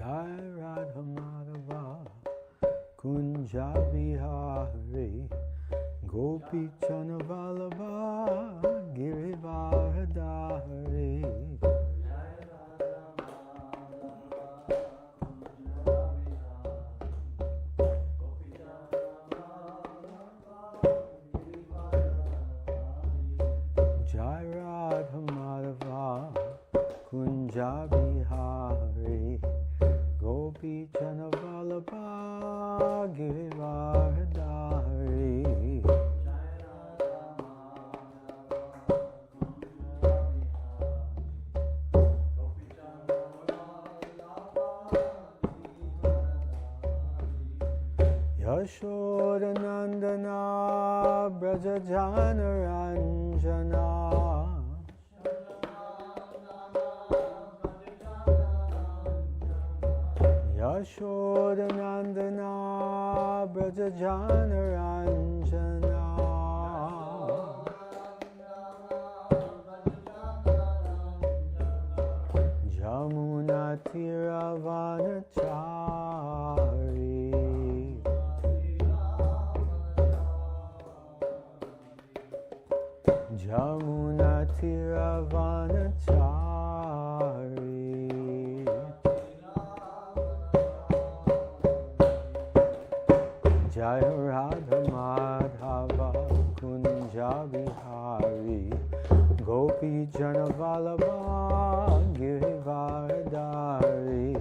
Jai Radha Madhava Kunja Bihari Gopi Chana Vallabha Girivardhari Jai Radha Madhava Kunja Bihari Gopi Chana Vallabha Girivardhari Yashoda Nandana Braja Janaranjana Yashoda Nandana Braja Janaranjana Jamuna Tiravanachari Jamuna Tiravanachari Jai Radha Madhava Kunja Bihari Gopi Jana Vallabha Girivardhari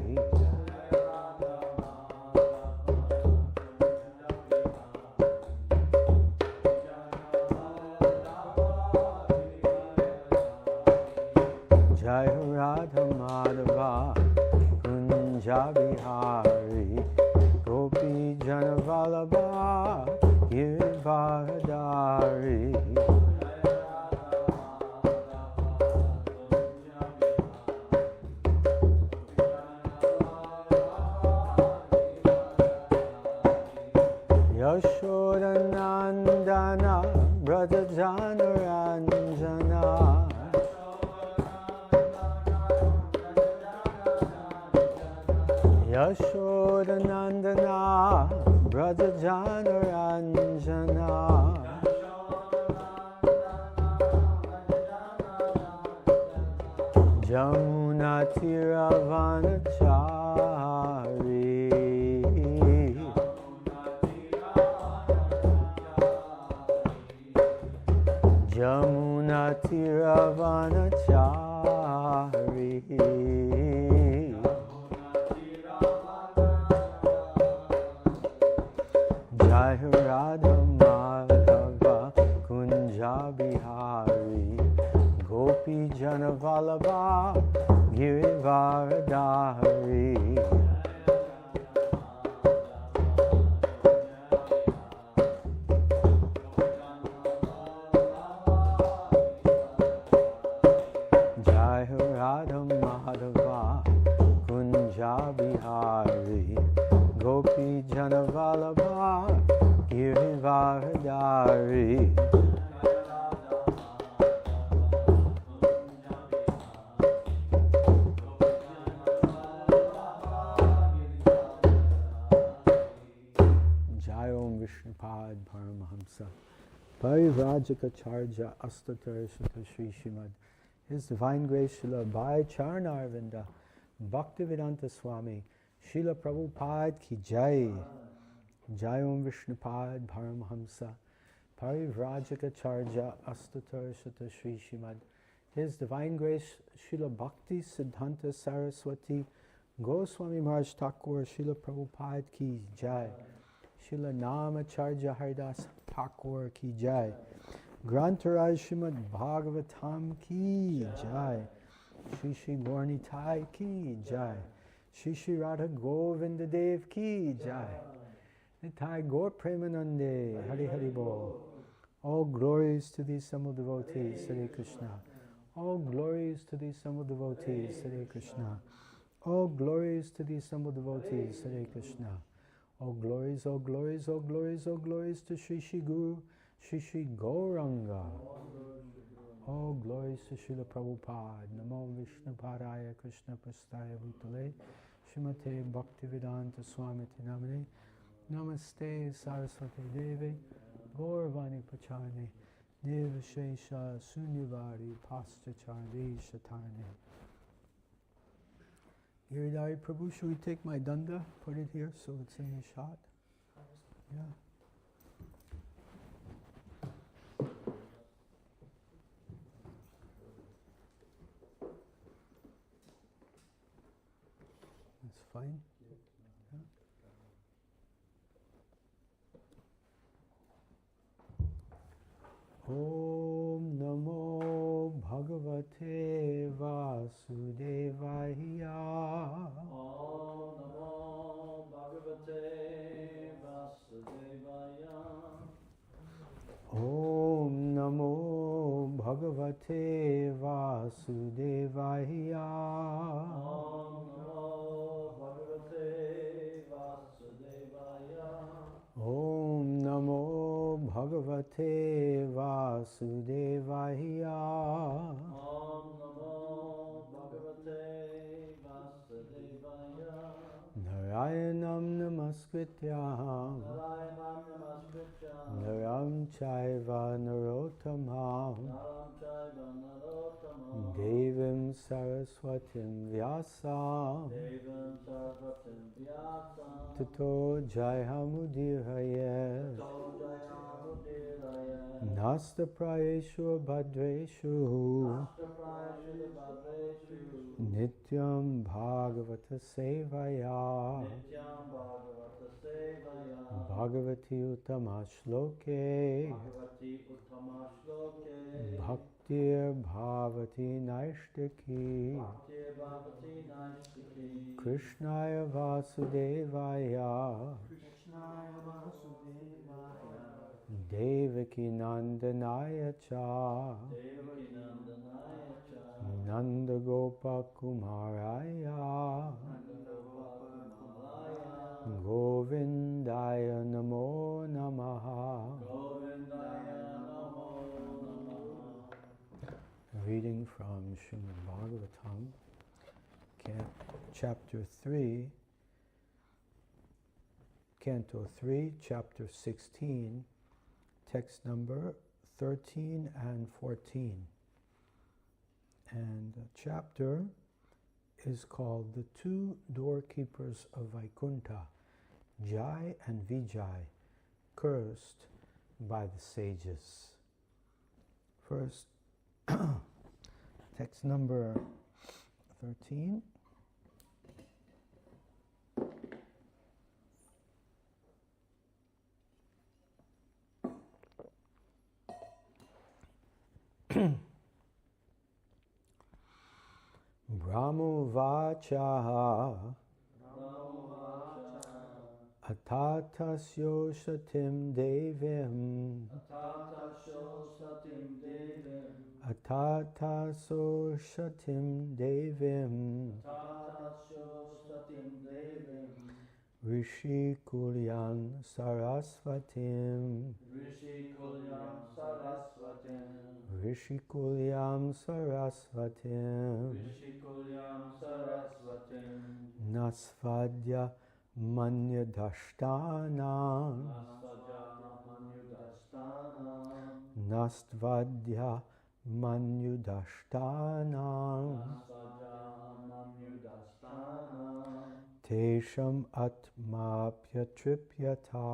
Jai Radha Madhava Kunja Bihari Gopi Jana Vallabha Girivardhari Yashoda Nandana Braja Janaranjana Yashoda Nandana Braja Janaranjana Jamuna Tiravanachari Jamuna Tiravanachari Jai Radha Madhava Kunja Bihari Gopi Jana Vallabha Girivardhari Jai Radha Madhava Kunja Bihari Gopi Jana Vallabha Girivardhari Jai Om Vishnupad Paramahamsa Parivrajikacharya Astatarshata Sri Srimad His Divine Grace Srila Bhai Charnarvinda Bhaktivedanta Swami Srila Prabhupada Ki Jai Jai Om Vishnupad Paramahamsa Parivrajikacharya Astatarshata Sri Srimad His Divine Grace Srila Bhakti Siddhanta Saraswati Goswami Maharaj Thakur Srila Prabhupada Ki Jai Srila Namacharya Haridas Thakur Ki Jai Grantaraj Srimad Bhagavatam Ki Jai Shri Shri Gaurnitai Ki Jai Shri Shri Radha Govinda Dev Ki Jai Nitai Gaur Premanande Hari Hari Bol. All glories to the assembled devotees, Hare Krishna. All glories to the assembled devotees, Hare Krishna. All glories to the assembled devotees, Hare Krishna. All glories, all glories, all glories, all glories to Shri Shri Guru, Shri Shri Gauranga. All glories to Srila Prabhupada. Namo Vishnu Padaya Krishna Prastaya Bhutale Shrimate Bhaktivedanta Swamiti Namane Namaste Saraswati Devi Gauravani Pacharne Devashesha Sunyavari Pastachardi Shatarne. Giridhari Prabhu, should we take my danda, put it here so it's in the shot? Yeah. That's fine. Yeah. Om Namo Bhagavate Vasudevaya. Om Namo Bhagavate Vasudevaya. Om Namo Bhagavate Vasudevaya. Om Namo Bhagavate Vasudevaya. Om Namo Bhagavate Vasudevaya. Om Namo Bhagavate Vasudevaya. Narayanam Namaskrityam Narayanam Namaskrityam Naram Chaiva Narottamam Naram Chaiva Narottamam Devim Saraswatim Vyasam Devam Sarvatim Vyasam Tato Jayamudiraye Tato Jayamudiraye Nasta Prayeshu Bhadreshu Astaprayashu Bhadreshu Nityam Bhagavata Sevaya Nityam Bhagavata Sevaya Bhagavati Uttama Shloke Bhagavati Uttama Shloke Bhaktir Bhavati Naishtaki Bhakti Bhagavati Naistiki Krishnaya Vasudevaya Krishnaya Vasudevaya Devaki Nandanaya Cha Devaki Nandanaya Cha Nanda Gopa Kumaraya Nandagopalamalaya Govindaya Namo Namaha. Govindaya Namo Namaha. Reading from Srimad Bhagavatam, Chapter 3, Canto 3, Chapter 16, text number 13 and 14. And the chapter is called The Two Doorkeepers of Vaikuntha, Jai and Vijay, Cursed by the Sages. First, text number 13. Brahmovacha Atatasyo Shatim Devim Atatasho Satim Devim Atataso Shatim Devim Atatasho Satim Devim Rishi Kulyan Sarasvatim Rishi Kulyam Sarasvatim Rishi Kulyam Sarasvatim Rishi Kulyam Sarasvatim Nasvadya Manyadashtanam Nasvaja Manyudashtanam Nastvadya Manyudashtanam Nasvaja Manyudashtanam Tesham Atmapyatripyata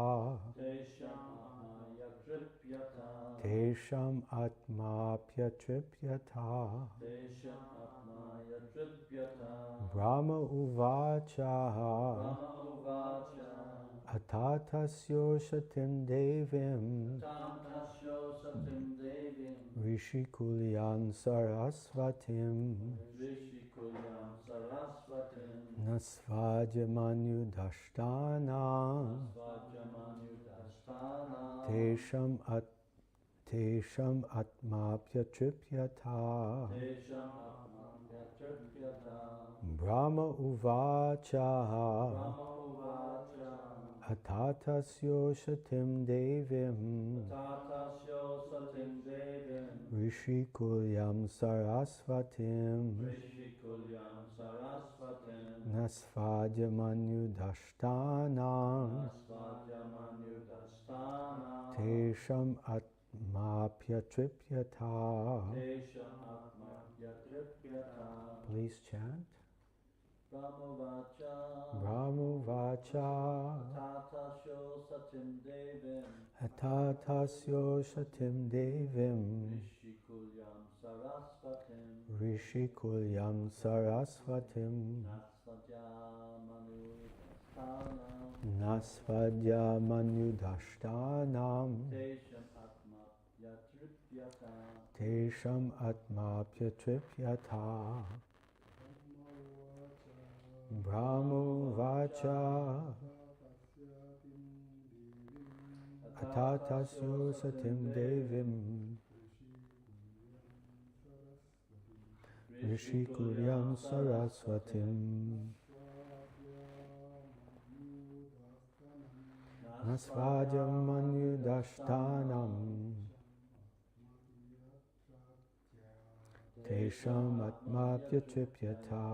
Tesham Atmaya Tripyata Tesham Atmapyatripyata Tesham Atmaya Tripyata Brahma Uvacha Brahma Atatasyo Shatim Devim Tatasho Satim Devim Rishi Kulyan Sarasvatim Rishi Kulyam Sarasvatim Nasvaja Manyudashtanam Nasvaja Manyudashtanam Tesham Atmapyatripyata Tesham Atmaya Tripyata Brahma Uvacha Brahma Uvacha Atatasyo shatim devim Tatasyo satim devim Rishikulyam sarasvatim Rishikulyam sarasvatim Nasvajamanyudashtanam Nasvajamanyudastana Tesham atmapyatripyata. Desham atmayatripyata. Please chant. Brahmovacha Brahmovacha Tatasyo satim devim Atatasyo shatim devim Rishikulyam sarasvatim Rishikulyam sarasvatim Nasvajamanyudastana Nasvajamanyudashtanam Tesham Tesham atmayatripyata. atmapyatripyata. Brahmovacha Atatasyo satim devim Rishikulyam sarasvatim Nasvajamanyudashtanam Tesham atmapyatripyata.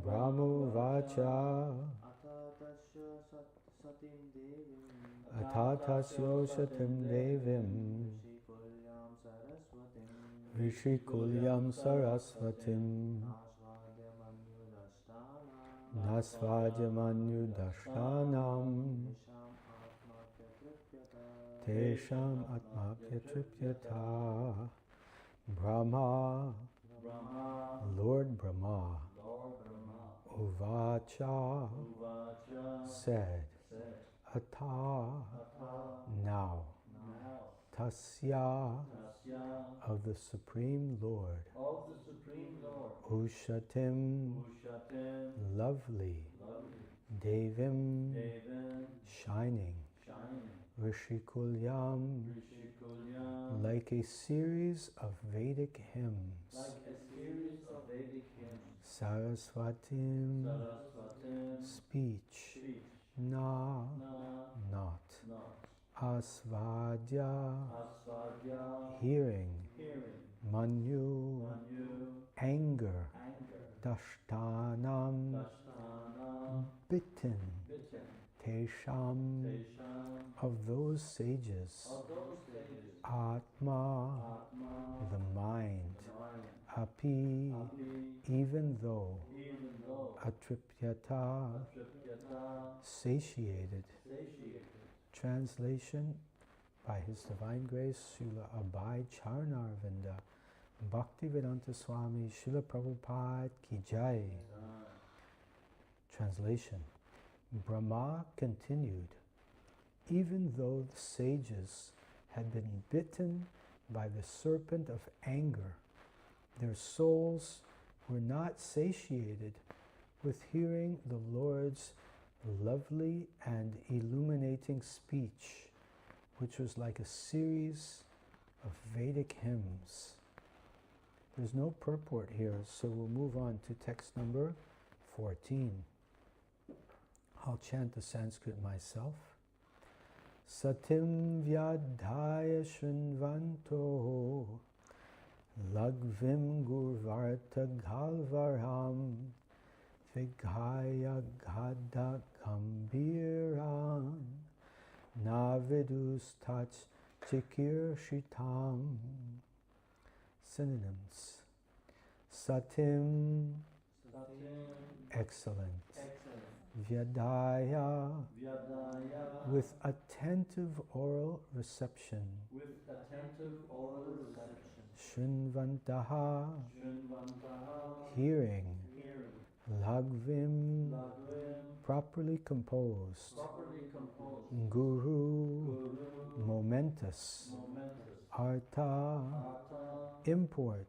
Brahmovacha Atatasyo satim devim Rishikulyam sarasvatim Nasvajamanyudashtanam Tesham atmapyatripyata. Brahma, Lord Brahma, Uvacha, said, Ata, now, Tasya, of the Supreme Lord, Ushatim, lovely, Devim, shining, Rishikulyam, like a series of Vedic hymns, Sarasvatim, speech, na, not, Asvadya, hearing, Manyu, anger, Dashtanam, bitten, Tesham, of those sages, Atma, the mind, Api, even though, Atripyata, satiated. Translation by His Divine Grace, Srila Abhay Charnarvinda, Bhaktivedanta Swami, Srila Prabhupada Ki Jai. Translation. Brahma continued, even though the sages had been bitten by the serpent of anger, their souls were not satiated with hearing the Lord's lovely and illuminating speech, which was like a series of Vedic hymns. There's no purport here, so we'll move on to text number 14. I'll chant the Sanskrit myself. Satim vyadhaya shunvanto lagvim gurvarta galvaram vighaya gada gambiran navidus tach chikir shitam. Synonyms. Satim, excellent. Vyadaya, with attentive oral reception. Shunvantaha, hearing. Lagvim, properly composed. Guru, momentous. Artha, import.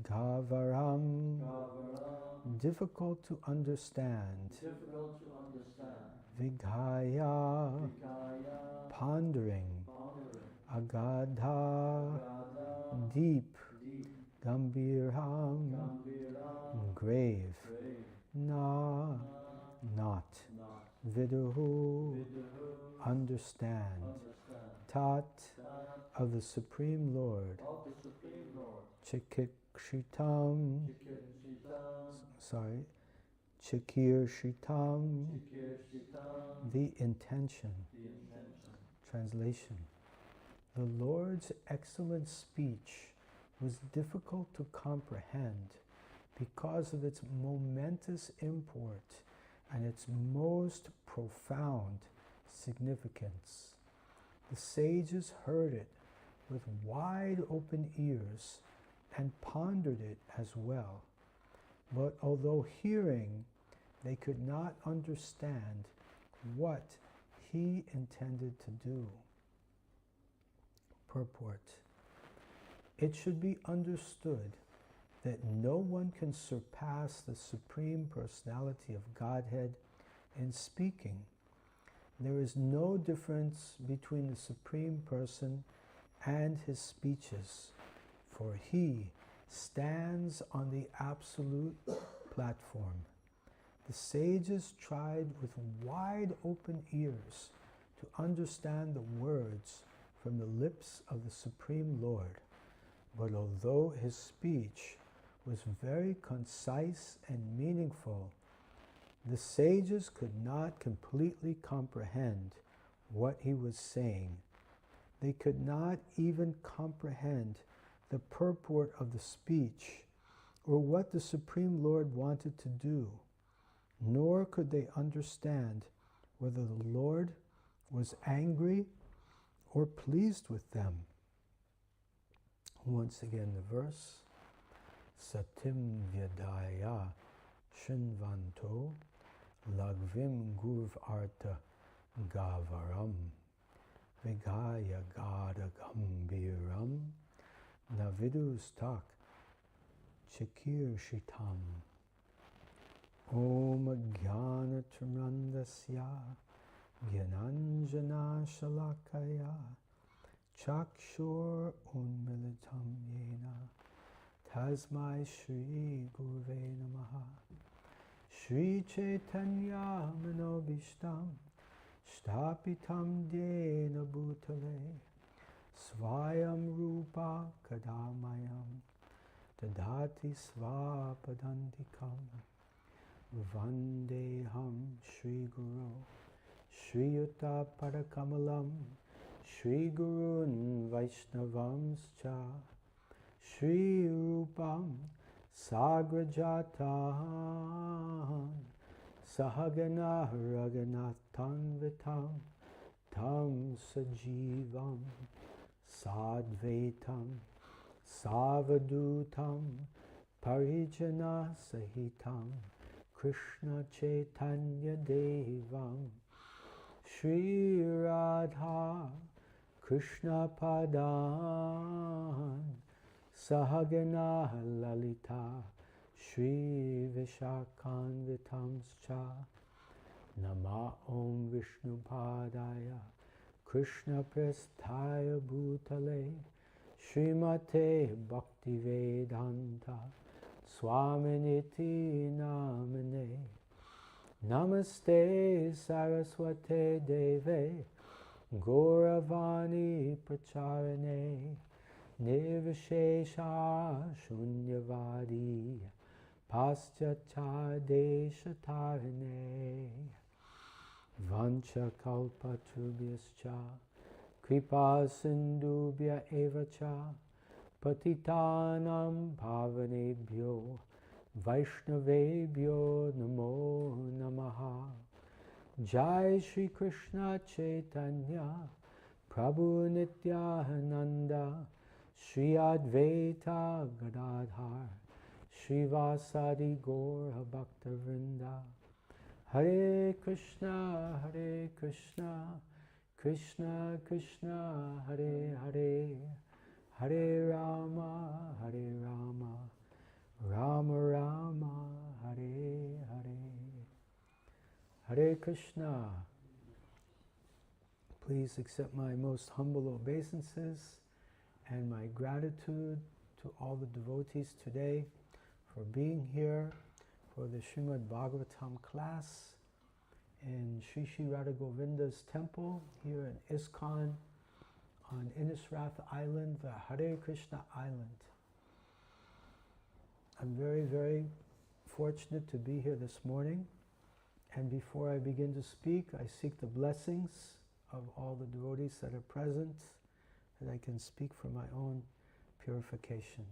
Gavaram, difficult to understand. Vighaya, pondering. Agadha, deep. Gambhiram, grave. Na, not. not. Viduhu, Viduhu, understand. understand. Tat, Tat, of the Supreme Lord. of the Supreme Lord. Chikikshitam, Chikirshitam, sorry, Chikirshitam, Chikirshitam, the intention. the intention. Translation. The Lord's excellent speech was difficult to comprehend because of its momentous import and its most profound significance. The sages heard it with wide open ears and pondered it as well. But although hearing, they could not understand what he intended to do. Purport. It should be understood that no one can surpass the Supreme Personality of Godhead in speaking. There is no difference between the Supreme Person and his speeches, for he stands on the absolute platform. The sages tried with wide open ears to understand the words from the lips of the Supreme Lord, but although his speech was very concise and meaningful, the sages could not completely comprehend what he was saying. They could not even comprehend the purport of the speech or what the Supreme Lord wanted to do, nor could they understand whether the Lord was angry or pleased with them. Once again, the verse. Satim Vyadaya Shinvanto Lagvim Guv Arta Gavaram Vigaya Gada Gambiram Navidus Tak Chikir Shitam Om Jnana Tirandasya Gyananjana Shalakaya Chakshur Unmilitam Yena Tasmai Shri Guruve Namaha Shri Chaitanya Manobishtam Shtapitam Dena Bhutale Svayam Rupa Kadamayam Tadati Svapadantikam Vandeham Shri Guru Shri Yuta Parakamalam Shri Gurun Vaishnavamscha Shri Rupam Sagrajatan Sahagana Raganathan Vitam Tam Sajivam Sadvaitam Savadutam Parijana Sahitam Krishna Chaitanya Devam Shri Radha Krishna Padan Sahagana Lalita Shri Vishakhanvitamscha Nama Om Vishnu Padaya Krishna Prasthaya Bhutale Srimate Bhaktivedanta Swaminiti Namane Namaste Saraswate Deve Gauravani Pracharane Nirvishesha Shunyavadi Paschatya Deshatarane Vancha Kalpatrubhyascha Kripa Sindhubhya Evacha Patitanam Pavanebhyo Vaishnavebhyo Namo Namaha Jai Shri Krishna Chaitanya Prabhu Nityananda Shri Advaita Gadadhar Shri Vasadi Gaura Bhaktavrinda Hare Krishna Krishna Krishna Hare Hare Hare Rama Rama Rama Hare Hare Hare Krishna. Please accept my most humble obeisances and my gratitude to all the devotees today for being here for the Srimad Bhagavatam class in Sri Sri Radha Govinda's temple here in ISKCON on Rath Island, the Hare Krishna Island. I'm very, very fortunate to be here this morning. And before I begin to speak, I seek the blessings of all the devotees that are present, that I can speak for my own purification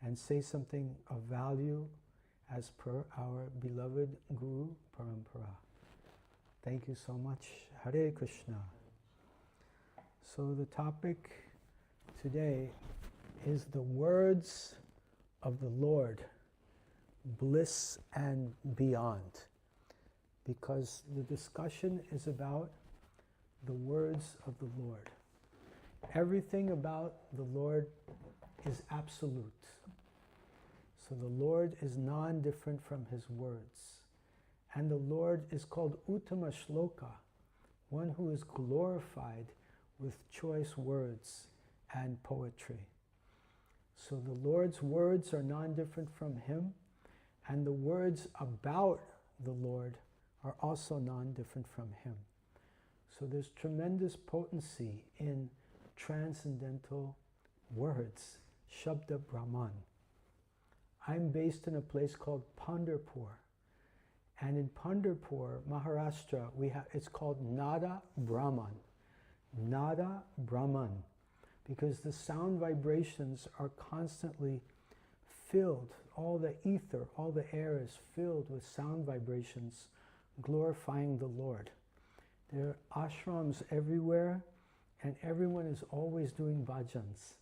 and say something of value as per our beloved Guru Parampara. Thank you so much. Hare Krishna. So the topic today is the words of the Lord, bliss and beyond, because the discussion is about the words of the Lord. Everything about the Lord is absolute. So the Lord is non-different from His words. And the Lord is called Uttama Shloka, one who is glorified with choice words and poetry. So the Lord's words are non-different from Him, and the words about the Lord are also non-different from Him. So there's tremendous potency in transcendental words, Shabda Brahman. I'm based in a place called Pandharpur. And in Pandharpur, Maharashtra, it's called Nada Brahman. Nada Brahman. Because the sound vibrations are constantly filled, all the ether, all the air is filled with sound vibrations glorifying the Lord. There are ashrams everywhere, and everyone is always doing bhajans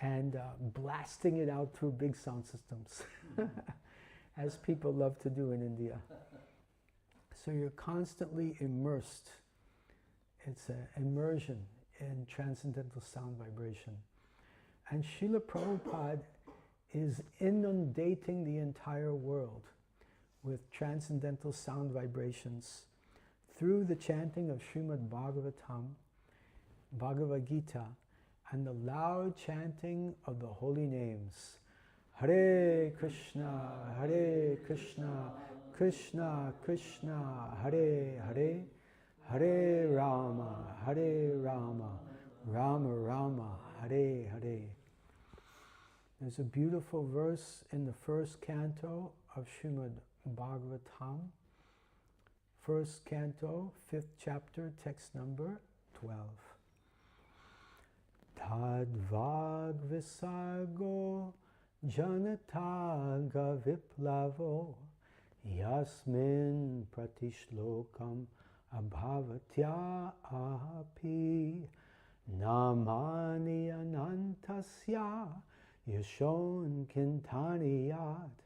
and blasting it out through big sound systems, as people love to do in India. So you're constantly immersed. It's an immersion in transcendental sound vibration. And Srila Prabhupada is inundating the entire world with transcendental sound vibrations through the chanting of Srimad Bhagavatam, Bhagavad Gita, and the loud chanting of the holy names. Hare Krishna, Krishna Krishna, Hare Hare, Hare Rama, Rama Rama, Hare Hare. There's a beautiful verse in the first canto of Srimad Bhagavatam, first canto, 5th chapter, text number 12. Tadvag visargo janataga viplavo yasmin pratishlokam abhavatya api namani anantasya yashon kintaniyat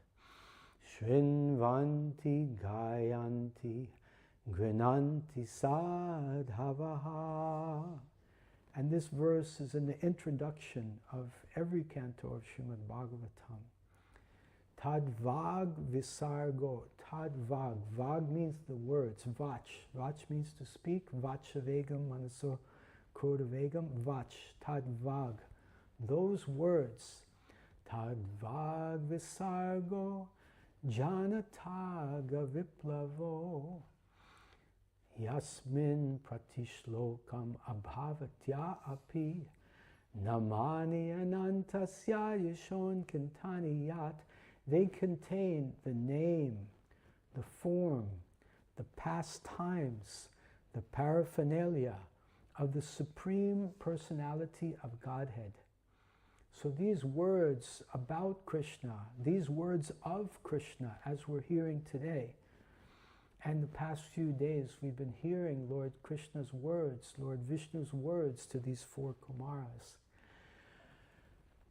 shrinvanti gayanti grinanti sadhavaha. And this verse is in the introduction of every canto of Srimad Bhagavatam. Tadvag visargo. Tadvag. Vag means the words. Vach. Vach means to speak. Vachavegam manaso krodavegam. Vach. Tadvag. Those words. Tadvag visargo janataga viplavo yasmin pratishlokam abhavatya api namani anantasya yashon kintaniyat. They contain the name, the form, the pastimes, the paraphernalia of the Supreme Personality of Godhead. So these words about Krishna, these words of Krishna, as we're hearing today, and the past few days we've been hearing Lord Krishna's words, Lord Vishnu's words to these four Kumaras.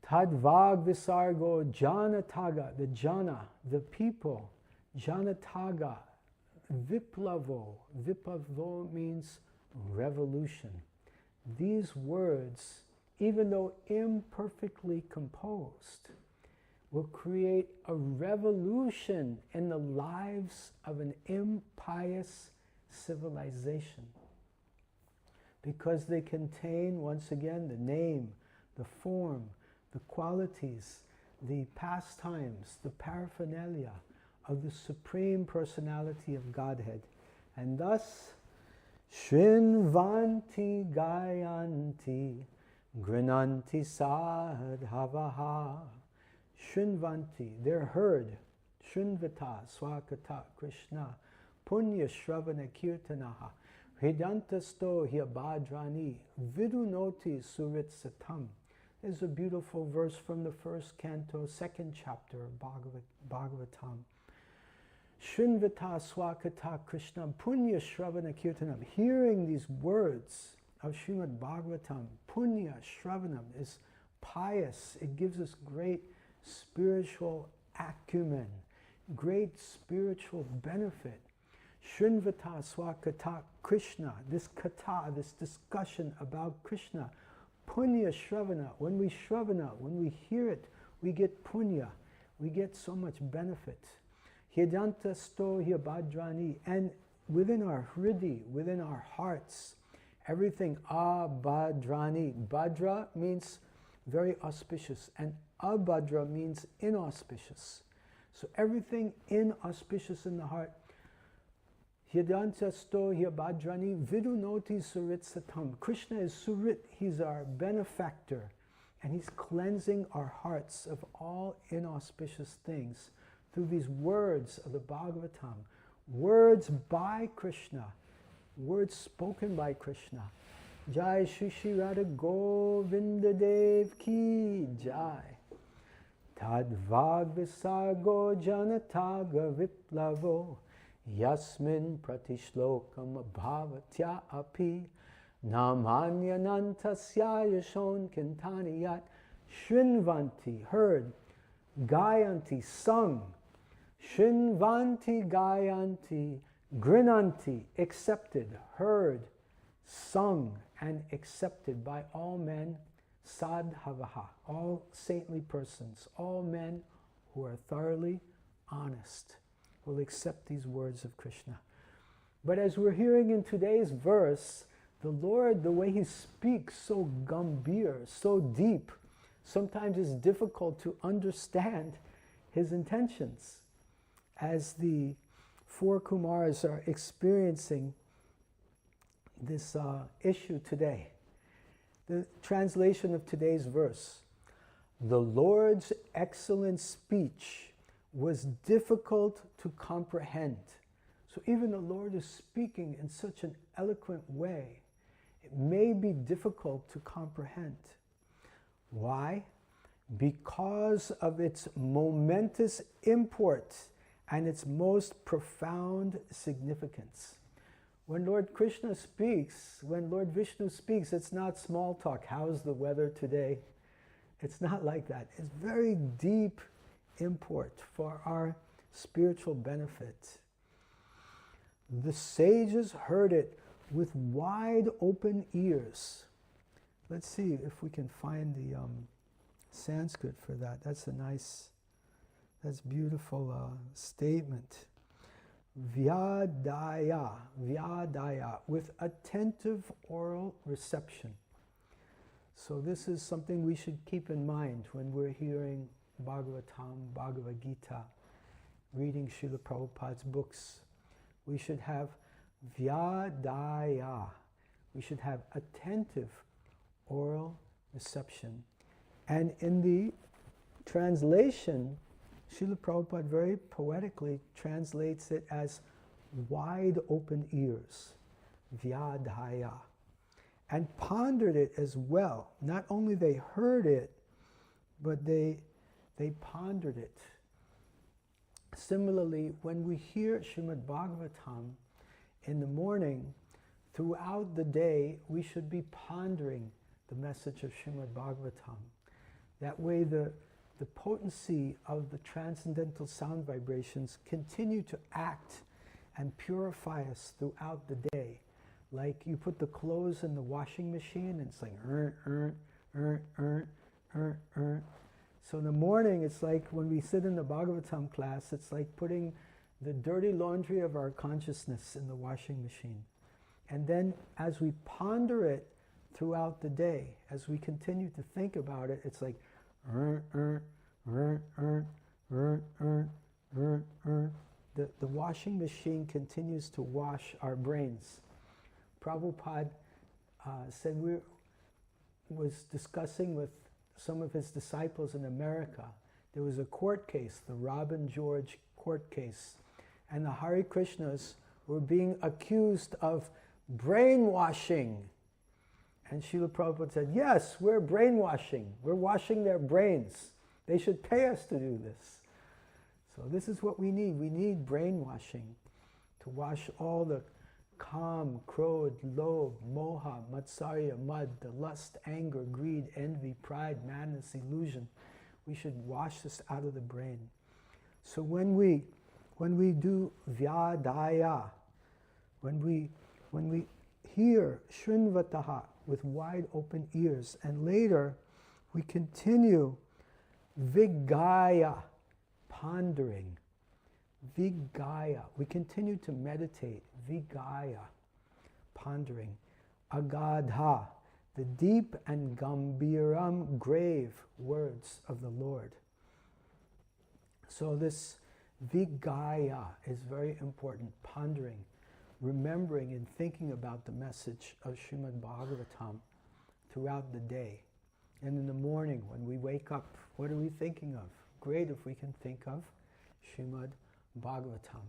Tadvag visargo janataga, the jana, the people, janataga, viplavo. Viplavo means revolution. These words, even though imperfectly composed, will create a revolution in the lives of an impious civilization. Because they contain, once again, the name, the form, the qualities, the pastimes, the paraphernalia of the Supreme Personality of Godhead. And thus, Shrinvanti Gayanti Grinanti Sadhavaha. Shrinvanti, they're heard. Shrinvata Swakata Krishna Punya Shravana Kirtanaha Hridantasto Hyabhadrani Vidunoti Surit Satam. There's a beautiful verse from the first canto, second chapter of Bhagavatam. Shrinvata Swakata Krishna Punya Shravana Kirtanam. Hearing these words of Srimad Bhagavatam, Punya Shravanam is pious. It gives us great spiritual acumen, great spiritual benefit. Shrinvata Swakata Krishna, this kata, this discussion about Krishna. Punya Shravana, when we hear it, we get punya, we get so much benefit. Hyadanta sto hyabhadrani, and within our hridi, within our hearts, everything abhadrani. Bhadra means very auspicious, and abhadra means inauspicious. So everything inauspicious in the heart. Hyadanta sto hyabhadrani vidunoti surit satam. Krishna is surit, he's our benefactor, and he's cleansing our hearts of all inauspicious things through these words of the Bhagavatam, words by Krishna, words spoken by Krishna. Jai Shri Shri Radha Govinda Dev Ki Jai. Tadvag Visargo Janataga Viplavo Yasmin Pratishlokam Bhavatya Api Namanyanantasya Yashon Kintaniyat Shrinvanti, heard, Gayanti, sung, Shrinvanti Gayanti, Grinanti, accepted, heard, sung, and accepted by all men, Sadhavaha, all saintly persons, all men who are thoroughly honest, will accept these words of Krishna. But as we're hearing in today's verse, the Lord, the way he speaks, so gambhir, so deep, sometimes it's difficult to understand his intentions as the four Kumars are experiencing this issue today. The translation of today's verse: the Lord's excellent speech was difficult to comprehend. So even the Lord is speaking in such an eloquent way, it may be difficult to comprehend. Why? Because of its momentous import and its most profound significance. When Lord Krishna speaks, when Lord Vishnu speaks, it's not small talk. How's the weather today? It's not like that. It's very deep import for our spiritual benefit. The sages heard it with wide open ears. Let's see if we can find the Sanskrit for that. That's beautiful statement. Vyadaya, with attentive oral reception. So this is something we should keep in mind when we're hearing Bhagavatam, Bhagavad Gita, reading Srila Prabhupada's books. We should have vyadaya. We should have attentive oral reception. And in the translation, Srila Prabhupada very poetically translates it as wide open ears, vyadhaya, and pondered it as well. Not only they heard it, but they pondered it. Similarly, when we hear Srimad Bhagavatam in the morning, throughout the day, we should be pondering the message of Srimad Bhagavatam. That way the potency of the transcendental sound vibrations continue to act and purify us throughout the day. Like you put the clothes in the washing machine and it's like, So in the morning, it's like when we sit in the Bhagavatam class, it's like putting the dirty laundry of our consciousness in the washing machine. And then as we ponder it throughout the day, as we continue to think about it, it's like, the washing machine continues to wash our brains. Prabhupada said was discussing with some of his disciples in America. There was a court case, the Robin George court case, and the Hare Krishnas were being accused of brainwashing. And Srila Prabhupada said, yes, we're brainwashing. We're washing their brains. They should pay us to do this. So this is what we need. We need brainwashing to wash all the Kam, Krodh, Lobh, Moha, Matsarya, Mud, the lust, anger, greed, envy, pride, madness, illusion. We should wash this out of the brain. So when we do Vyadaya, when we hear Shrinvataha with wide open ears, and later we continue Vigaya, pondering. Vigaya, we continue to meditate. Vigaya, pondering. Agadha, the deep and gambiram, grave words of the Lord. So this Vigaya is very important, pondering, remembering and thinking about the message of Srimad Bhagavatam throughout the day. And in the morning when we wake up, what are we thinking of? Great if we can think of Srimad Bhagavatam.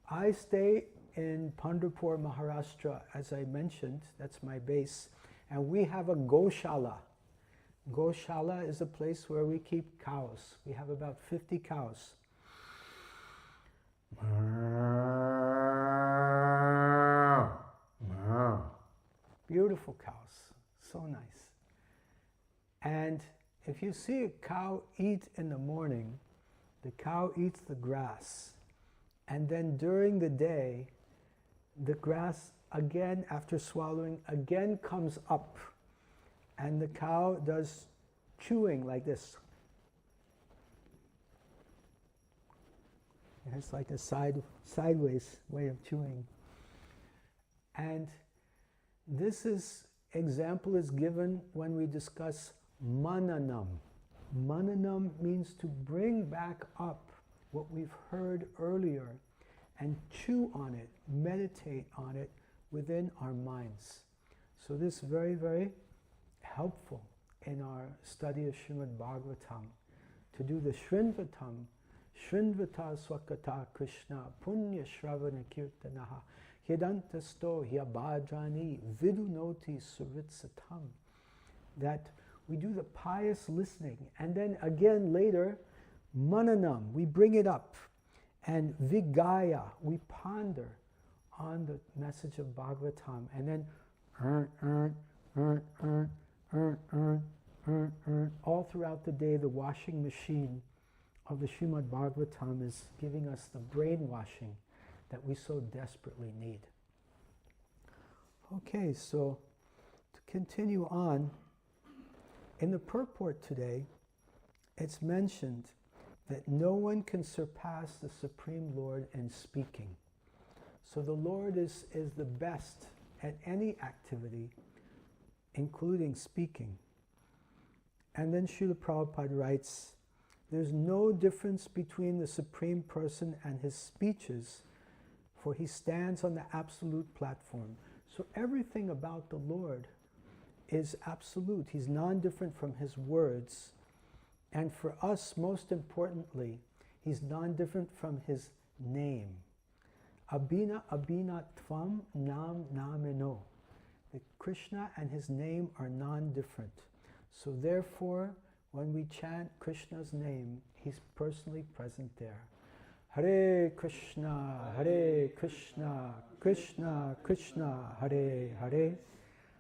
I stay in Pandharpur, Maharashtra, as I mentioned, that's my base, and we have a Goshala. Goshala is a place where we keep cows. We have about 50 cows. Beautiful cows, so nice. And if you see a cow eat in the morning, the cow eats the grass. And then during the day, the grass again, after swallowing, again comes up. And the cow does chewing like this. It's like a sideways way of chewing. And this example is given when we discuss mananam. Mananam means to bring back up what we've heard earlier and chew on it, meditate on it within our minds. So this is very, very helpful in our study of Srimad Bhagavatam, to do the Shrinvatam, Shrinvata Swakata Krishna, Punya Shravana Kirtanaha, Hyadantasto Hyabhadrani, Vidunoti Suritsatam. That we do the pious listening, and then again later, mananam, we bring it up, and vigaya, we ponder on the message of Bhagavatam, and then all throughout the day, the washing machine of the Srimad Bhagavatam is giving us the brainwashing that we so desperately need. Okay, so to continue on, in the purport today, it's mentioned that no one can surpass the Supreme Lord in speaking. So the Lord is the best at any activity, including speaking. And then Srila Prabhupada writes, there's no difference between the Supreme Person and his speeches, for he stands on the absolute platform. So everything about the Lord is absolute. He's non-different from his words. And for us, most importantly, he's non-different from his name. Abhina abhinatvam nam namino. The Krishna and his name are non-different. So therefore, when we chant Krishna's name, he's personally present there. Hare Krishna, Krishna Krishna, Hare Hare,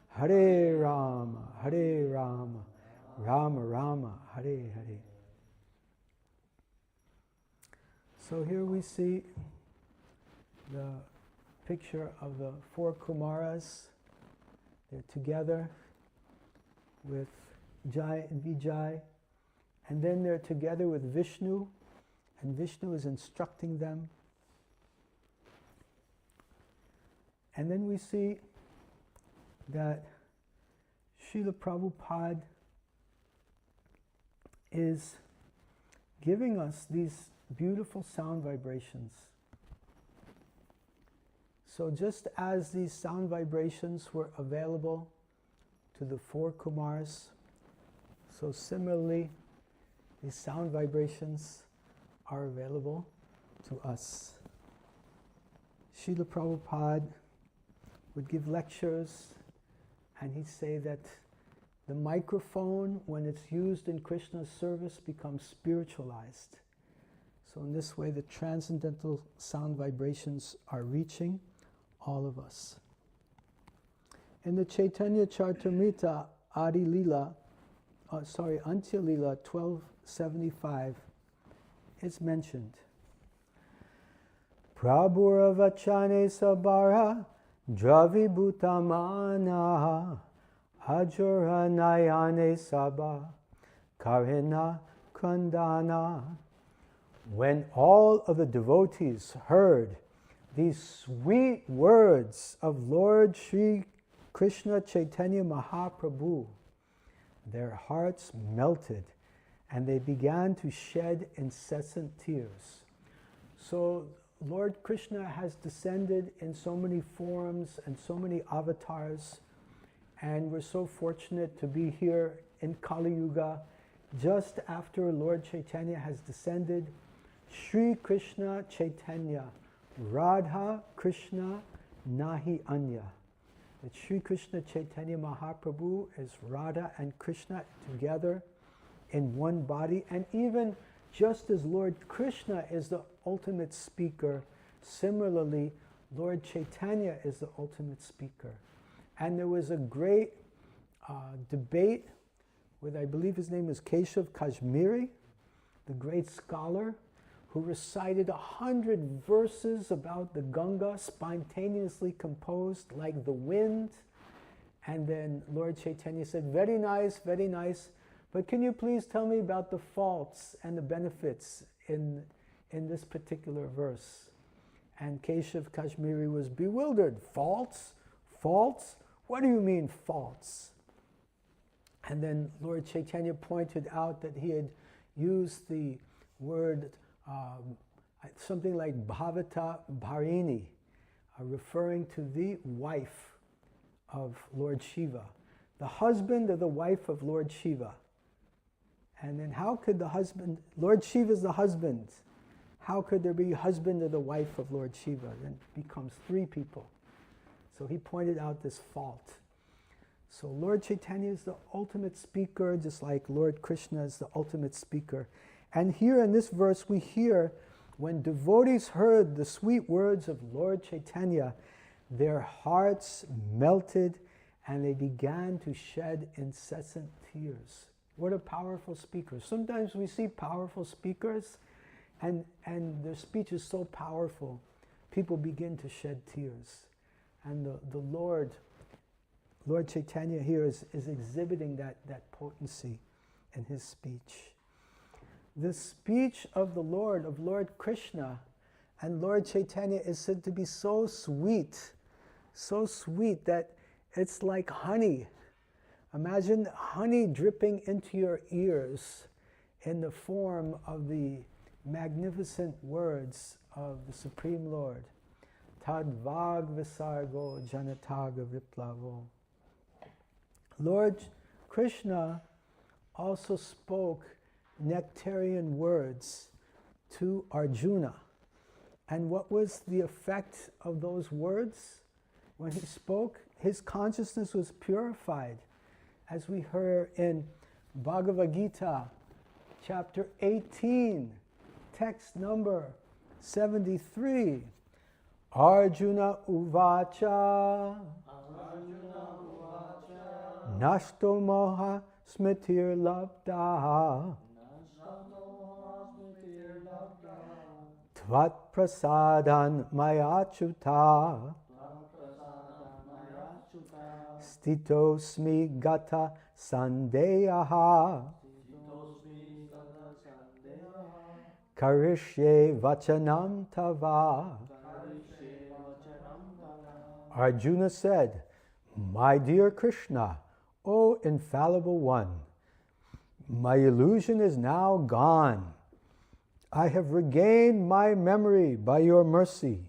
Hare Rama, Rama Rama, Hare Hare. So here we see the picture of the four Kumaras. They're together with Jai and Vijay, and then they're together with Vishnu, and Vishnu is instructing them. And then we see that Srila Prabhupada is giving us these beautiful sound vibrations So just as these sound vibrations were available to the 4 Kumars, so similarly, these sound vibrations are available to us. Srila Prabhupada would give lectures, and he'd say that the microphone, when it's used in Krishna's service, becomes spiritualized. So in this way, the transcendental sound vibrations are reaching all of us. In the Chaitanya Charitamrita Adi Lila, Antya Lila 1275, it's mentioned. Prabhura vachane sabara dravi bhutamana ajura nayane sabha karina kandana. When all of the devotees heard these sweet words of Lord Sri Krishna Chaitanya Mahaprabhu, their hearts melted and they began to shed incessant tears. So Lord Krishna has descended in so many forms and so many avatars, and we're so fortunate to be here in Kali Yuga just after Lord Chaitanya has descended. Sri Krishna Chaitanya, Radha Krishna Nahi Anya. That Sri Krishna Chaitanya Mahaprabhu is Radha and Krishna together in one body. And even just as Lord Krishna is the ultimate speaker, similarly, Lord Chaitanya is the ultimate speaker. And there was a great debate with, I believe his name is Keshav Kashmiri, the great scholar, who recited 100 verses about the Ganga, spontaneously composed like the wind. And then Lord Chaitanya said, very nice, but can you please tell me about the faults and the benefits in this particular verse? And Keshav Kashmiri was bewildered. Faults? Faults? What do you mean faults? And then Lord Chaitanya pointed out that he had used the word something like Bhavata Bharini, referring to the wife of Lord Shiva, the husband or the wife of Lord Shiva. And then how could the husband, Lord Shiva is the husband, how could there be husband or the wife of Lord Shiva? Then it becomes 3 people. So he pointed out this fault. So Lord Chaitanya is the ultimate speaker, just like Lord Krishna is the ultimate speaker. And here in this verse we hear, when devotees heard the sweet words of Lord Chaitanya, their hearts melted and they began to shed incessant tears. What a powerful speaker. Sometimes we see powerful speakers and their speech is so powerful, people begin to shed tears. And the Lord Chaitanya here is exhibiting that potency in his speech. The speech of the Lord, of Lord Krishna and Lord Chaitanya is said to be so sweet that it's like honey. Imagine honey dripping into your ears in the form of the magnificent words of the Supreme Lord. Tad vag visargo janataga viplavo. Lord Krishna also spoke nectarian words to Arjuna. And what was the effect of those words? When he spoke, his consciousness was purified. As we heard in Bhagavad Gita, chapter 18, text number 73. Arjuna uvacha nashto moha smitir labda tvat prasadan mayachuta stitosmi gata sandeyaha karishye vachanam tava. Arjuna said, my dear Krishna, O infallible one, my illusion is now gone. I have regained my memory by your mercy.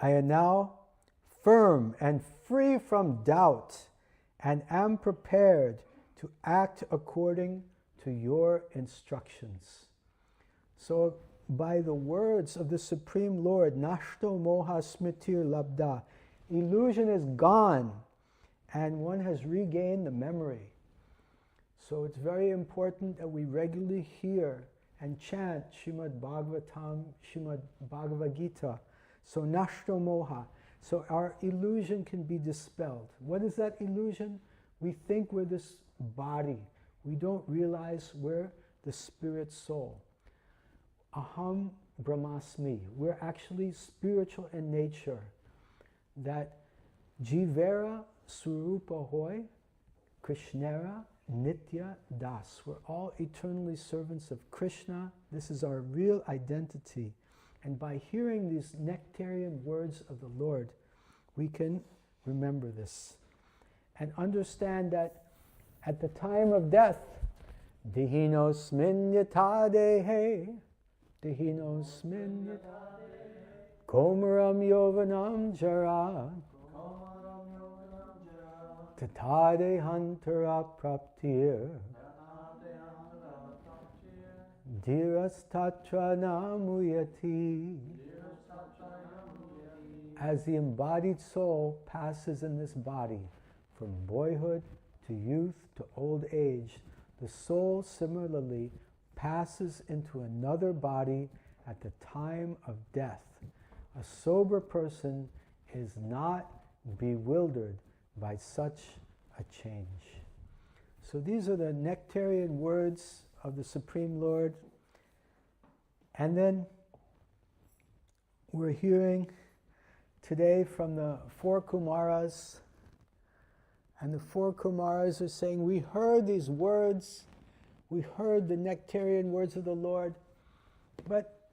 I am now firm and free from doubt, and am prepared to act according to your instructions. So by the words of the Supreme Lord, Nashto Moha Smitir Labda, illusion is gone and one has regained the memory. So it's very important that we regularly hear and chant Srimad Bhagavatam, Srimad Bhagavad Gita. So Nashto Moha. So our illusion can be dispelled. What is that illusion? We think we're this body. We don't realize we're the spirit soul. Aham Brahmasmi. We're actually spiritual in nature. That Jivera Surupa Hoy, Krishnera Nitya Das. We're all eternally servants of Krishna. This is our real identity. And by hearing these nectarian words of the Lord, we can remember this. And understand that at the time of death, Dihinos minyatadehe, Dihinos minyatadehe, Komaram yovanam jara, Tatade hantara praptir, Dhiras tatra namuyati. As the embodied soul passes in this body, from boyhood to youth to old age, the soul similarly passes into another body at the time of death. A sober person is not bewildered by such a change. So these are the nectarian words of the Supreme Lord. And then we're hearing today from the four Kumaras, and the four Kumaras are saying, we heard these words, we heard the nectarian words of the Lord, but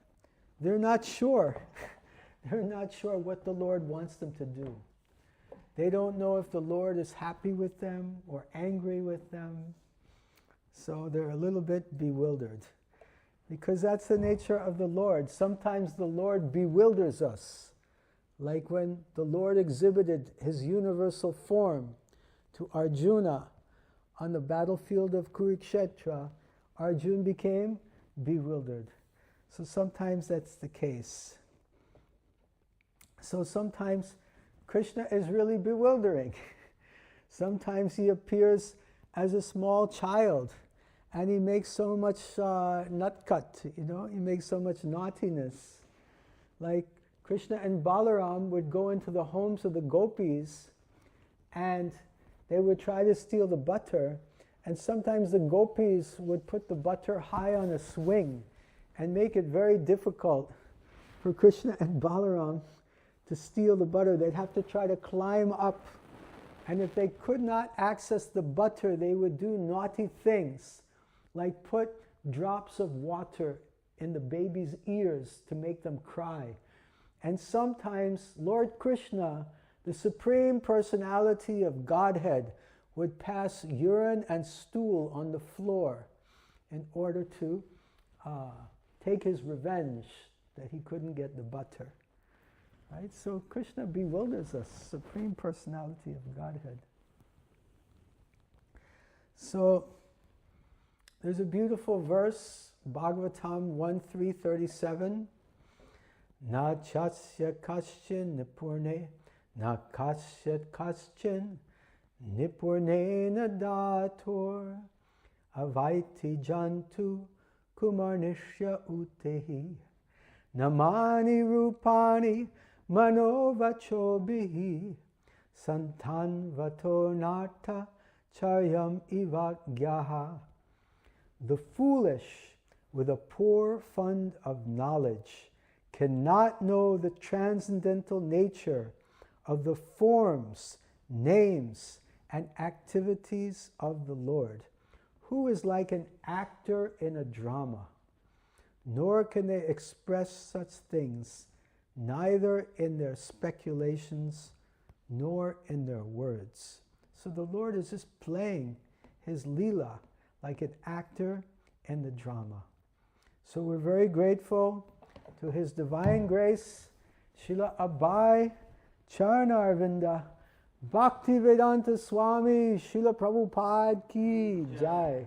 they're not sure. They're not sure what the Lord wants them to do. They don't know if the Lord is happy with them or angry with them. So they're a little bit bewildered. Because that's the nature of the Lord. Sometimes the Lord bewilders us. Like when the Lord exhibited his universal form to Arjuna on the battlefield of Kurukshetra, Arjuna became bewildered. So sometimes that's the case. So sometimes Krishna is really bewildering. Sometimes he appears as a small child and he makes so much nutcut, he makes so much naughtiness. Like Krishna and Balaram would go into the homes of the gopis and they would try to steal the butter, and sometimes the gopis would put the butter high on a swing and make it very difficult for Krishna and Balaram to steal the butter. They'd have to try to climb up, and if they could not access the butter, they would do naughty things, like put drops of water in the baby's ears to make them cry. And sometimes Lord Krishna, the Supreme Personality of Godhead, would pass urine and stool on the floor in order to take his revenge that he couldn't get the butter. Right? So Krishna bewilders us, Supreme Personality of Godhead. So there's a beautiful verse, Bhagavatam 1.3.37. Na chasya kaschin nipurne, na kasyat kaschin nipurne na datur, avaiti jantu kumarnishya utehi, namani rupani manovachobihi, santan vatonartha charyam ivagyaha. The foolish with a poor fund of knowledge cannot know the transcendental nature of the forms, names, and activities of the Lord, who is like an actor in a drama. Nor can they express such things, neither in their speculations nor in their words. So the Lord is just playing his Leela like an actor in the drama. So we're very grateful to His Divine Grace, Srila Abhay Charanarvinda Bhaktivedanta Swami Srila Prabhupada ki jai.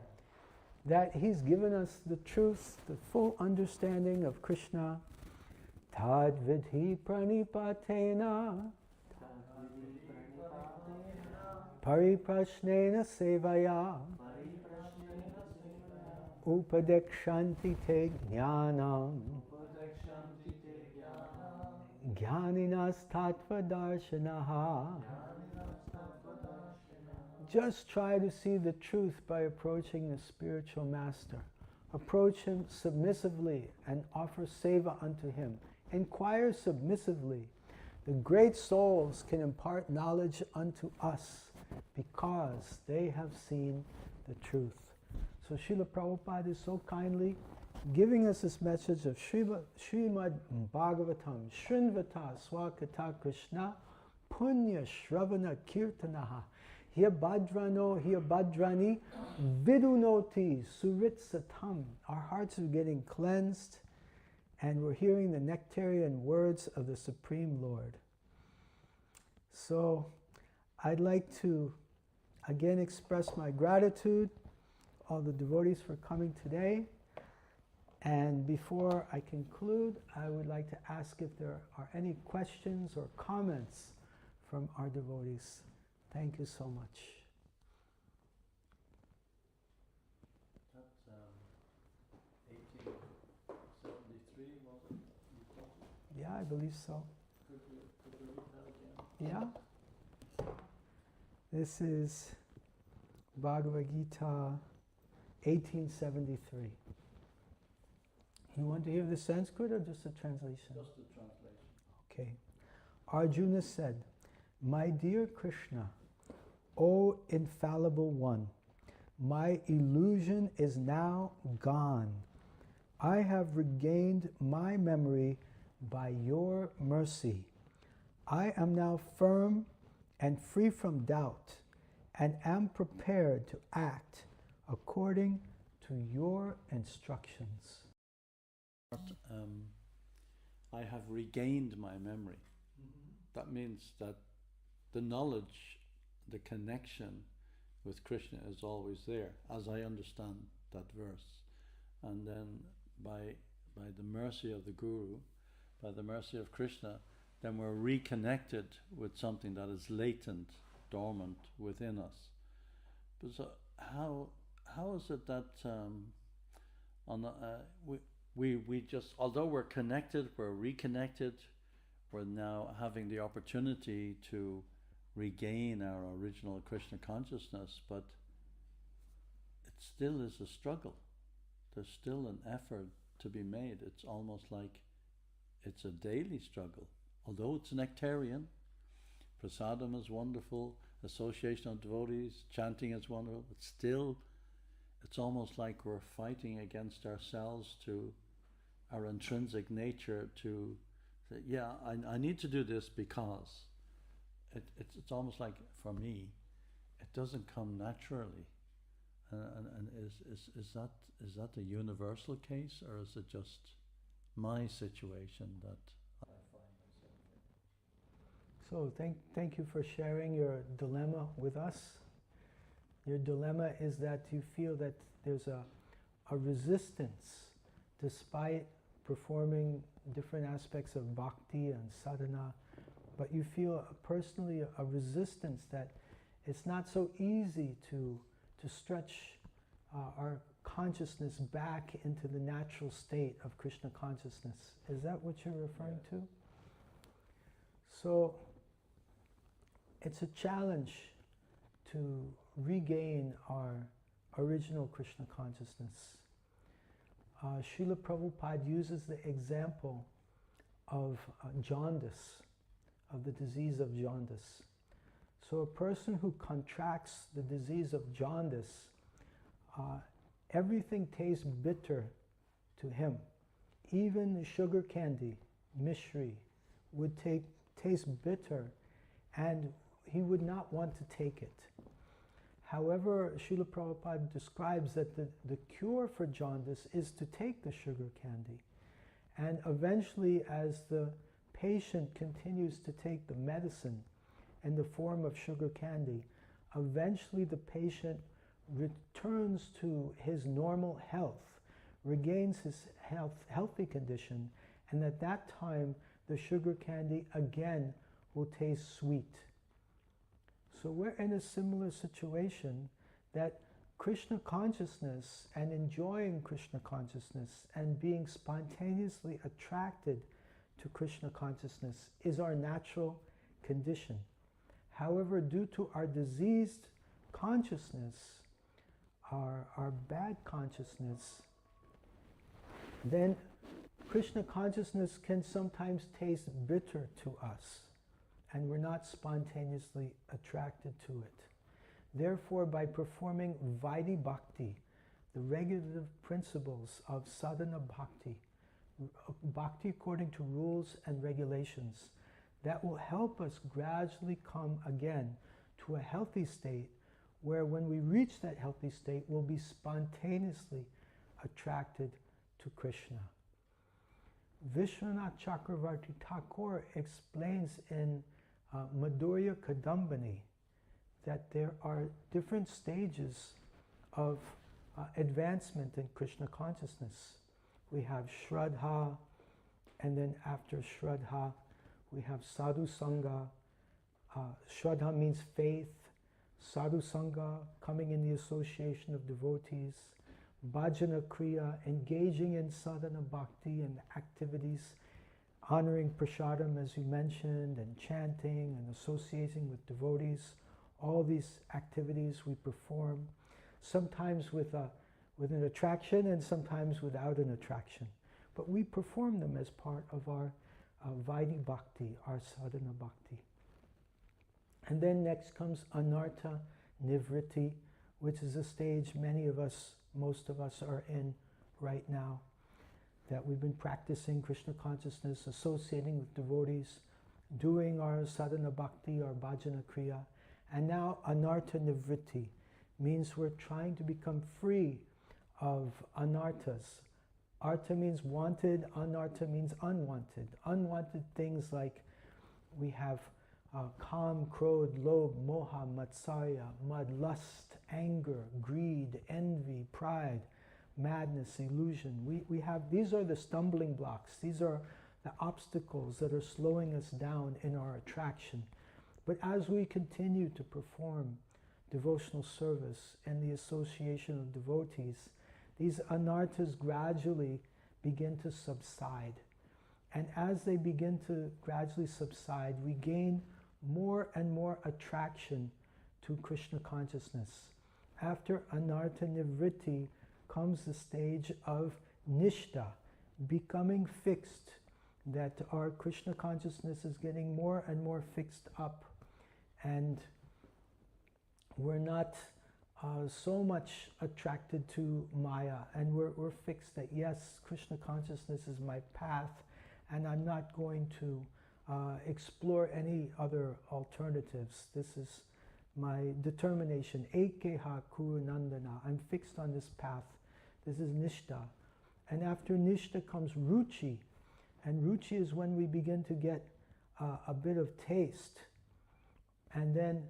That he's given us the truth, the full understanding of Krishna. Tad vidhi pranipatena pariprashnena sevaya upadekshanti te jnanam jnaninas tattva darshanaha. Just try to see the truth by approaching the spiritual master. Approach him submissively and offer seva unto him. Inquire submissively. The great souls can impart knowledge unto us because they have seen the truth. So Srila Prabhupada is so kindly giving us this message of Srimad Bhagavatam, Shrinvata Swakata Krishna, Punya Shravana Kirtanaha, Hiya Bhadrani, Vidunoti Suritsatam. Our hearts are getting cleansed and we're hearing the nectarian words of the Supreme Lord. So I'd like to again express my gratitude, all the devotees for coming today. And before I conclude, I would like to ask if there are any questions or comments from our devotees. Thank you so much. That's 1873, was it? Yeah, I believe so. Could we read that again? Yeah. This is Bhagavad Gita 1873. You want to hear the Sanskrit or just the translation? Just the translation. Okay. Arjuna said, "My dear Krishna, O infallible one, my illusion is now gone. I have regained my memory by your mercy. I am now firm and free from doubt and am prepared to act according to your instructions." I have regained my memory. That means that the knowledge, the connection with Krishna is always there, as I understand that verse. And then by the mercy of the Guru, by the mercy of Krishna, then we're reconnected with something that is latent, dormant within us. But so how is it that we just, although we're connected, we're reconnected, we're now having the opportunity to regain our original Krishna consciousness, but it still is a struggle. There's still an effort to be made. It's almost like it's a daily struggle. Although it's nectarian, prasadam is wonderful, association of devotees, chanting is wonderful, but still it's almost like we're fighting against ourselves, to our intrinsic nature, to say, yeah, I need to do this because it's almost like, for me, it doesn't come naturally. And is that a universal case, or is it just my situation that I find myself in? So thank you for sharing your dilemma with us. Your dilemma is that you feel that there's a resistance despite performing different aspects of bhakti and sadhana, but you feel personally a resistance that it's not so easy to stretch our consciousness back into the natural state of Krishna consciousness. Is that what you're referring to? So it's a challenge to regain our original Krishna consciousness. Srila Prabhupada uses the example of jaundice, of the disease of jaundice. So a person who contracts the disease of jaundice, everything tastes bitter to him. Even the sugar candy, mishri, would taste bitter, and he would not want to take it. However, Srila Prabhupada describes that the cure for jaundice is to take the sugar candy. And eventually, as the patient continues to take the medicine in the form of sugar candy, eventually the patient returns to his normal health, regains his healthy condition, and at that time the sugar candy again will taste sweet. So we're in a similar situation, that Krishna consciousness and enjoying Krishna consciousness and being spontaneously attracted to Krishna consciousness is our natural condition. However, due to our diseased consciousness, our bad consciousness, then Krishna consciousness can sometimes taste bitter to us, and we're not spontaneously attracted to it. Therefore, by performing Vaidhi Bhakti, the regulative principles of sadhana bhakti, bhakti according to rules and regulations, that will help us gradually come again to a healthy state, where when we reach that healthy state, we'll be spontaneously attracted to Krishna. Vishwanath Chakravarti Thakur explains in Madhurya Kadambini that there are different stages of advancement in Krishna consciousness. We have Shraddha, and then after Shraddha, we have Sadhu Sangha. Shraddha means faith. Sadhu Sangha, coming in the association of devotees. Bhajana Kriya, engaging in sadhana bhakti and activities, honoring prasadam as you mentioned, and chanting and associating with devotees. All these activities we perform, sometimes with an attraction and sometimes without an attraction. But we perform them as part of our Vaidhi Bhakti, our sadhana bhakti. And then next comes Anartha Nivritti, which is a stage most of us are in right now, that we've been practicing Krishna consciousness, associating with devotees, doing our sadhana bhakti, our bhajana kriya, and now Anartha Nivritti means we're trying to become free of anarthas. Artha means wanted, anartha means unwanted. Unwanted things like we have Kam, Krodh, Lobh, Moha, Matsarya, mud, lust, anger, greed, envy, pride, madness, illusion. These are the stumbling blocks. These are the obstacles that are slowing us down in our attraction. But as we continue to perform devotional service and the association of devotees, these anarthas gradually begin to subside. And as they begin to gradually subside, we gain more and more attraction to Krishna consciousness. After Anartha Nivritti comes the stage of Nishtha, becoming fixed, that our Krishna consciousness is getting more and more fixed up, and we're not so much attracted to Maya, and we're fixed that yes, Krishna consciousness is my path, and I'm not going to explore any other alternatives. This is my determination. Ekeha Kuru Nandana. I'm fixed on this path. This is Nishtha. And after Nishtha comes Ruchi. And Ruchi is when we begin to get a bit of taste. And then,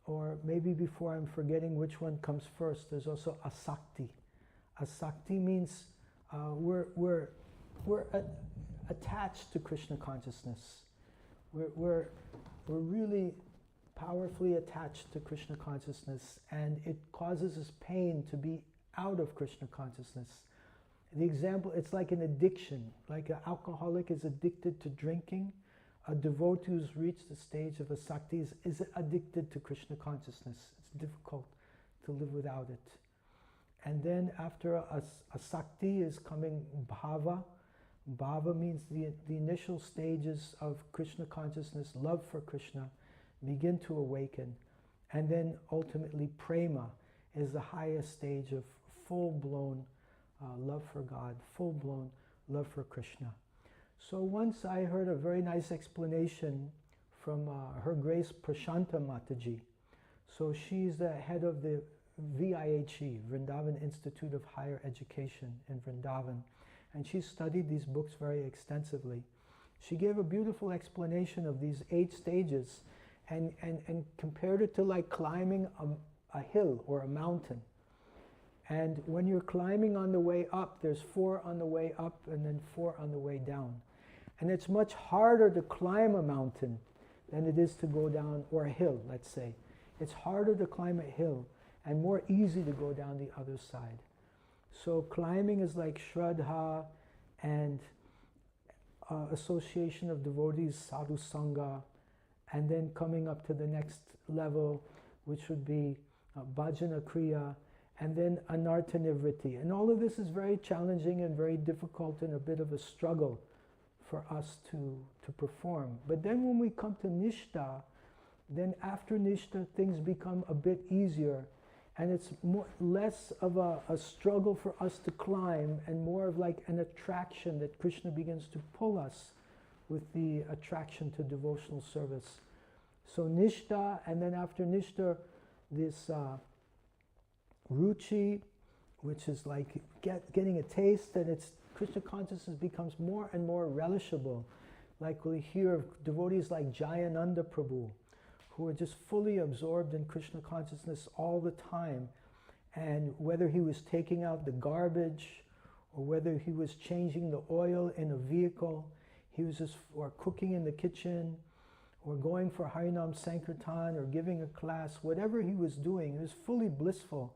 or maybe before I'm forgetting which one comes first, there's also Asakti. Asakti means we're attached to Krishna consciousness. We're really powerfully attached to Krishna consciousness, and it causes us pain to be out of Krishna consciousness. The example, it's like an addiction. Like an alcoholic is addicted to drinking, a devotee who's reached the stage of asakti is addicted to Krishna consciousness. It's difficult to live without it. And then after asakti is coming bhava. Bhava means the initial stages of Krishna consciousness, love for Krishna, begin to awaken. And then ultimately prema is the highest stage of full-blown love for God, full-blown love for Krishna. So once I heard a very nice explanation from Her Grace Prashanta Mataji. So she's the head of the VIHE, Vrindavan Institute of Higher Education in Vrindavan. And she studied these books very extensively. She gave a beautiful explanation of these 8 stages and compared it to like climbing a hill or a mountain. And when you're climbing on the way up, there's 4 on the way up and then 4 on the way down. And it's much harder to climb a mountain than it is to go down, or a hill, let's say. It's harder to climb a hill and more easy to go down the other side. So climbing is like Shraddha and association of devotees, sadhu sangha, and then coming up to the next level, which would be bhajana kriya, and then anartha nivritti. And all of this is very challenging and very difficult and a bit of a struggle for us to perform. But then when we come to nishta, then after nishta things become a bit easier, and it's less of a struggle for us to climb and more of like an attraction that Krishna begins to pull us with the attraction to devotional service. So nishta, and then after nishta, this ruchi, which is like getting a taste, and it's Krishna consciousness becomes more and more relishable. Like we hear of devotees like Jayananda Prabhu, who are just fully absorbed in Krishna consciousness all the time. And whether he was taking out the garbage, or whether he was changing the oil in a vehicle, he was just, or cooking in the kitchen, or going for Harinam Sankirtan, or giving a class, whatever he was doing, he was fully blissful.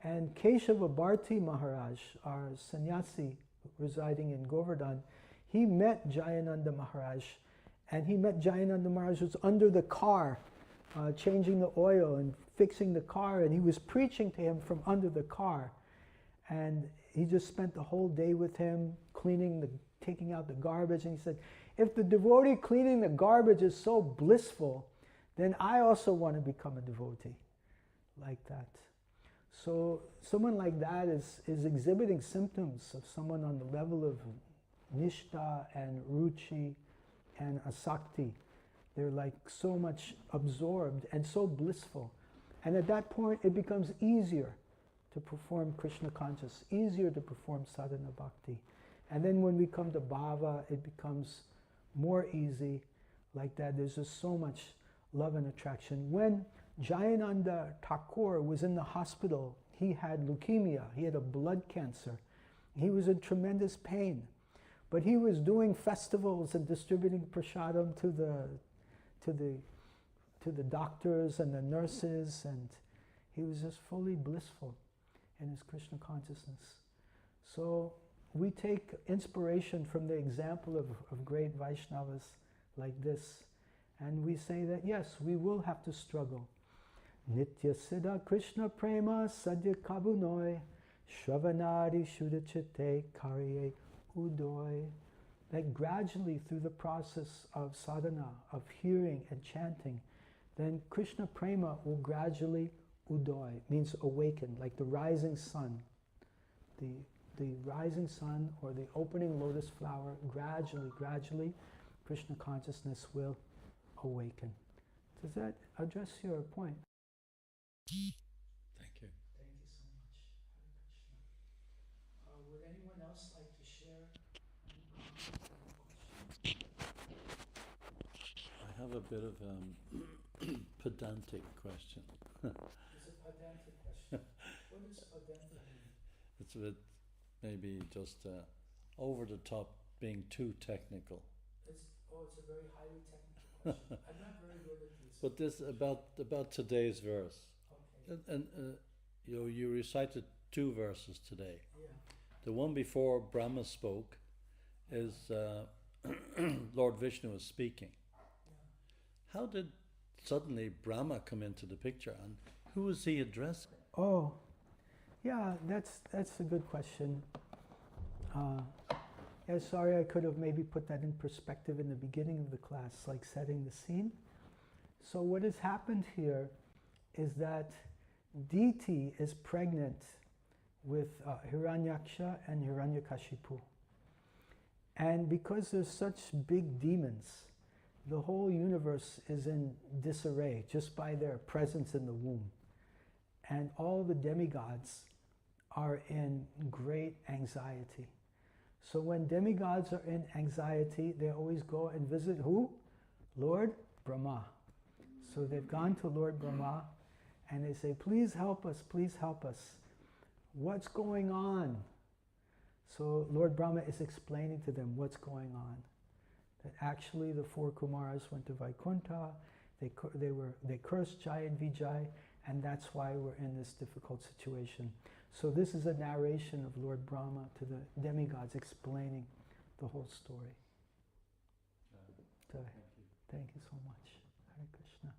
And Keshava Bharti Maharaj, our sannyasi residing in Govardhan, he met Jayananda Maharaj, and he met Jayananda Maharaj was under the car, changing the oil and fixing the car, and he was preaching to him from under the car. And he just spent the whole day with him, taking out the garbage, and he said, if the devotee cleaning the garbage is so blissful, then I also want to become a devotee like that. So someone like that is exhibiting symptoms of someone on the level of nishta and ruchi and asakti. They're like so much absorbed and so blissful. And at that point it becomes easier to perform Krishna conscious, easier to perform sadhana bhakti. And then when we come to bhava, it becomes more easy like that. There's just so much love and attraction. When Jayananda Thakur was in the hospital, he had leukemia, he had a blood cancer. He was in tremendous pain. But he was doing festivals and distributing prasadam to the doctors and the nurses, and he was just fully blissful in his Krishna consciousness. So we take inspiration from the example of great Vaishnavas like this, and we say that yes, we will have to struggle. Nitya Siddha Krishna Prema Sadhya Kabunoi Shravanadi Shuddhachite Karye Udoy. That gradually through the process of sadhana, of hearing and chanting, then Krishna Prema will gradually udoy, means awaken, like the rising sun. The rising sun or the opening lotus flower, gradually, Krishna consciousness will awaken. Does that address your point? Thank you. Thank you so much. Hare Krishna. Would anyone else like to share any questions? I have a bit of a pedantic question. It's a pedantic question. What does pedantic mean? It's a bit maybe just over the top, being too technical. It's a very highly technical question. I'm not very good at this. But this about today's verse. Okay. And you recited 2 verses today. Yeah. The one before Brahma spoke is Lord Vishnu was speaking. Yeah. How did suddenly Brahma come into the picture, and who was he addressing? Oh, yeah, that's a good question. Yeah, sorry, I could have maybe put that in perspective in the beginning of the class, like setting the scene. So what has happened here is that Diti is pregnant with Hiranyaksha and Hiranyakashipu. And because there's such big demons, the whole universe is in disarray just by their presence in the womb. And all the demigods are in great anxiety. So when demigods are in anxiety, they always go and visit who? Lord Brahma. So they've gone to Lord Brahma and they say, please help us, please help us. What's going on? So Lord Brahma is explaining to them what's going on. That actually the four Kumaras went to Vaikuntha, they cursed Jai and Vijay, and that's why we're in this difficult situation. So this is a narration of Lord Brahma to the demigods explaining the whole story. So, thank you so much. Hare Krishna.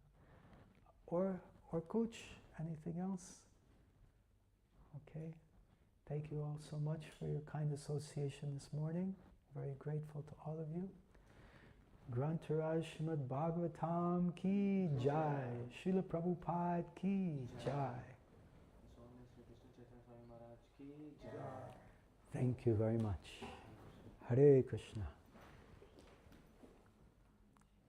Or Coach, anything else? Okay. Thank you all so much for your kind association this morning. Very grateful to all of you. Grantaraj Srimad Bhagavatam ki jai. Srila Prabhupada ki jai. Thank you very much. Hare Krishna.